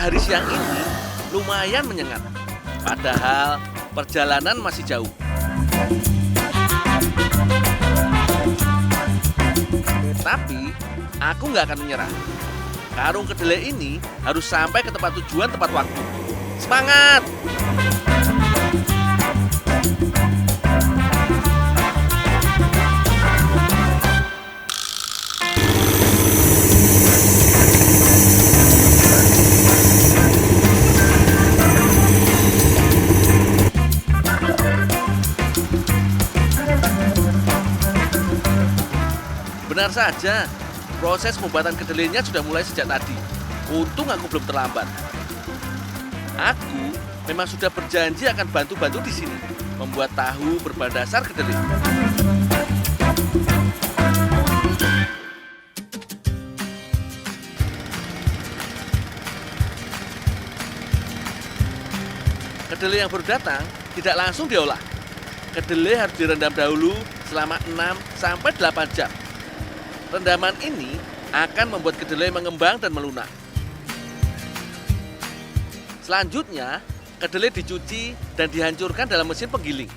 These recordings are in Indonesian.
hari siang ini lumayan menyengat. Padahal perjalanan masih jauh. Tapi aku nggak akan menyerah. Karung kedelai ini harus sampai ke tempat tujuan tepat waktu. Semangat! Benar saja, proses pembuatan kedelainya sudah mulai sejak tadi. Untung aku belum terlambat. Aku memang sudah berjanji akan bantu-bantu di sini, membuat tahu berbahan dasar kedelai. Kedelai yang baru datang tidak langsung diolah. Kedelai harus direndam dahulu selama 6-8 jam. Rendaman ini akan membuat kedelai mengembang dan melunak. Selanjutnya, kedelai dicuci dan dihancurkan dalam mesin penggiling.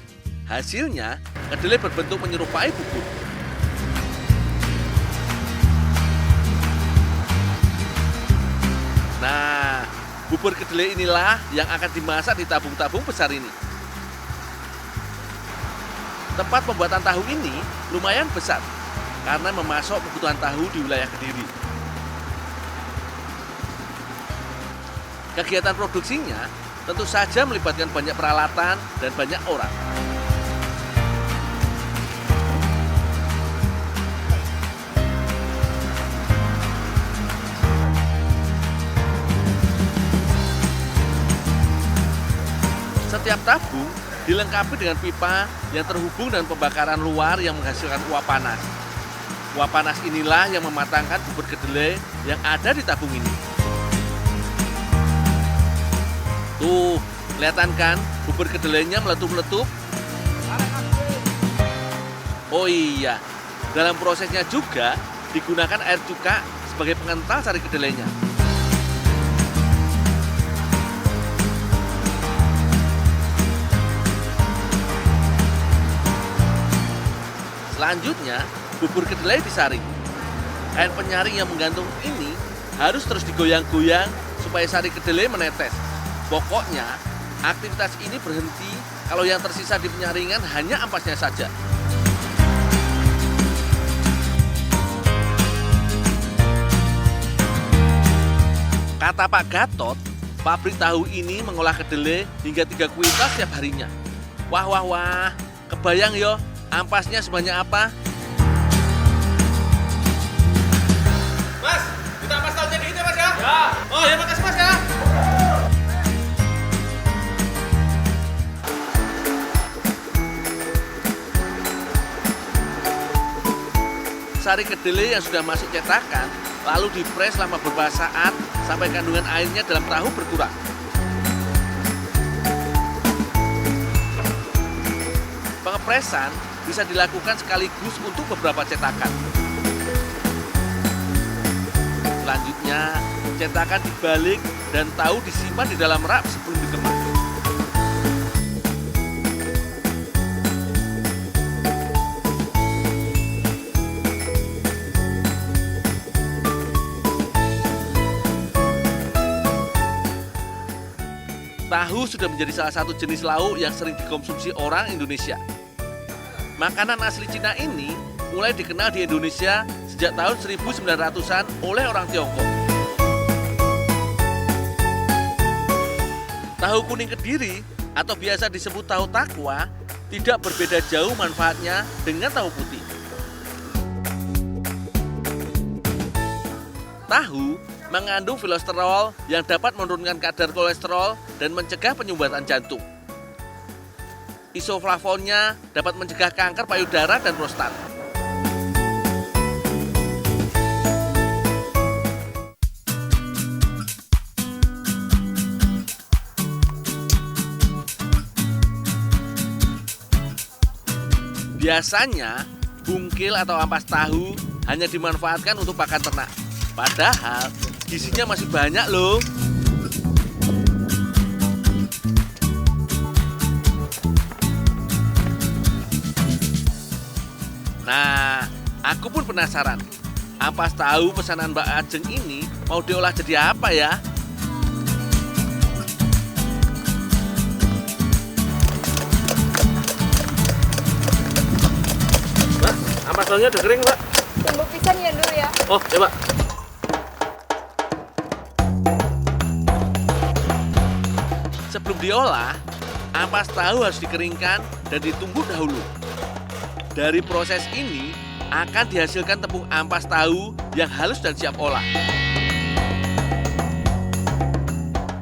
Hasilnya, kedelai berbentuk menyerupai bubur. Nah, bubur kedelai inilah yang akan dimasak di tabung-tabung besar ini. Tempat pembuatan tahu ini lumayan besar karena memasok kebutuhan tahu di wilayah Kediri. Kegiatan produksinya tentu saja melibatkan banyak peralatan dan banyak orang. Setiap tabung dilengkapi dengan pipa yang terhubung dengan pembakaran luar yang menghasilkan uap panas. Uap panas inilah yang mematangkan bubur kedelai yang ada di tabung ini. Tuh, kelihatan kan bubur kedelainya meletup-letup? Oh iya, dalam prosesnya juga digunakan air cuka sebagai pengental sari kedelainya. Selanjutnya, bubur kedelai disaring. Kain penyaring yang menggantung ini harus terus digoyang-goyang supaya sari kedelai menetes. Pokoknya, aktivitas ini berhenti kalau yang tersisa di penyaringan hanya ampasnya saja. Kata Pak Gatot, pabrik tahu ini mengolah kedelai hingga 3 kuintal setiap harinya. Wah, kebayang yo, ampasnya sebanyak apa? Mas, kita ampas tahunya dikit ya Mas ya? Ya. Oh ya, makasih Mas ya. Sari kedelai yang sudah masuk cetakan lalu dipres selama beberapa saat sampai kandungan airnya dalam tahu berkurang. Pengepresan bisa dilakukan sekaligus untuk beberapa cetakan. Selanjutnya, cetakan dibalik dan tahu disimpan di dalam rak sebelum dikemas. Tahu sudah menjadi salah satu jenis lauk yang sering dikonsumsi orang Indonesia. Makanan asli Cina ini mulai dikenal di Indonesia sejak tahun 1900-an oleh orang Tiongkok. Tahu kuning Kediri atau biasa disebut tahu takwa tidak berbeda jauh manfaatnya dengan tahu putih. Tahu mengandung kolesterol yang dapat menurunkan kadar kolesterol dan mencegah penyumbatan jantung. Isoflavonnya dapat mencegah kanker payudara dan prostat. Biasanya, bungkil atau ampas tahu hanya dimanfaatkan untuk pakan ternak. Padahal, gizinya masih banyak loh. Nah, aku pun penasaran. Ampas tahu pesanan Mbak Ajeng ini mau diolah jadi apa ya? Mbak, ampas tahunya udah kering, Mbak. Tunggu pisan ya dulu ya. Oh, ya, Mbak. Sebelum diolah, ampas tahu harus dikeringkan dan ditunggu dahulu. Dari proses ini akan dihasilkan tepung ampas tahu yang halus dan siap olah.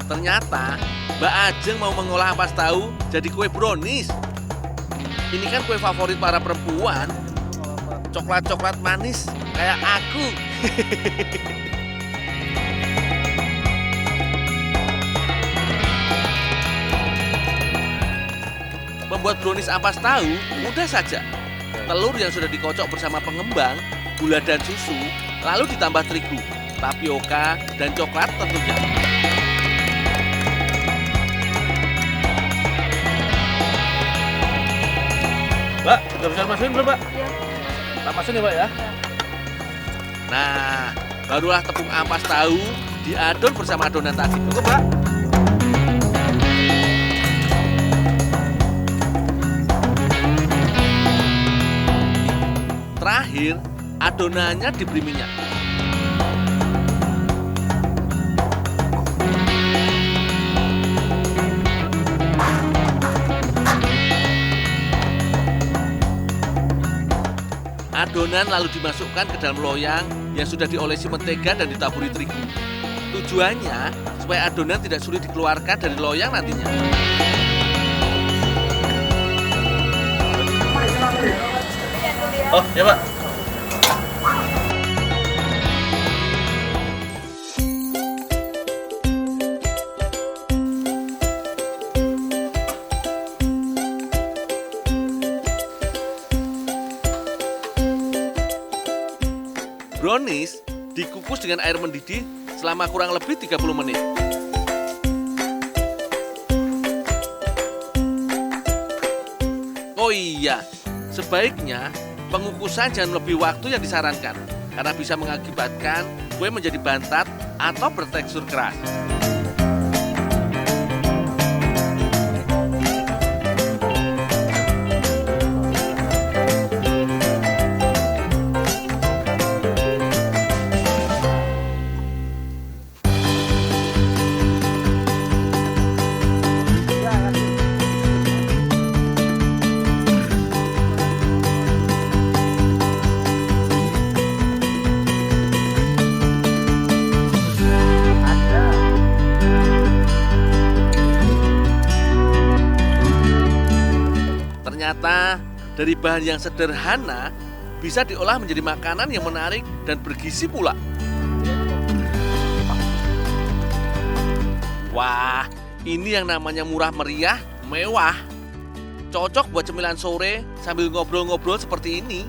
Ternyata Mbak Ajeng mau mengolah ampas tahu jadi kue brownies. Ini kan kue favorit para perempuan. Coklat-coklat manis kayak aku. Membuat brownies ampas tahu mudah saja. Telur yang sudah dikocok bersama pengembang, gula dan susu, lalu ditambah terigu, tapioka, dan coklat tentunya. Mbak, udah bisa masukin belum, Mbak? Iya. Tak masukin ya, Mbak ya? Nah, barulah tepung ampas tahu diadon bersama adonan tadi. Cukup, Mbak. Terakhir, adonannya diberi minyak. Adonan lalu dimasukkan ke dalam loyang yang sudah diolesi mentega dan ditaburi terigu. Tujuannya supaya adonan tidak sulit dikeluarkan dari loyang nantinya. Oh, ya, Mbak. Brownies dikukus dengan air mendidih selama kurang lebih 30 menit. Oh iya, sebaiknya pengukusan jangan lebih waktu yang disarankan karena bisa mengakibatkan kue menjadi bantat atau bertekstur keras. Ternyata dari bahan yang sederhana bisa diolah menjadi makanan yang menarik dan bergizi pula. Wah, ini yang namanya murah meriah, mewah. Cocok buat cemilan sore sambil ngobrol-ngobrol seperti ini.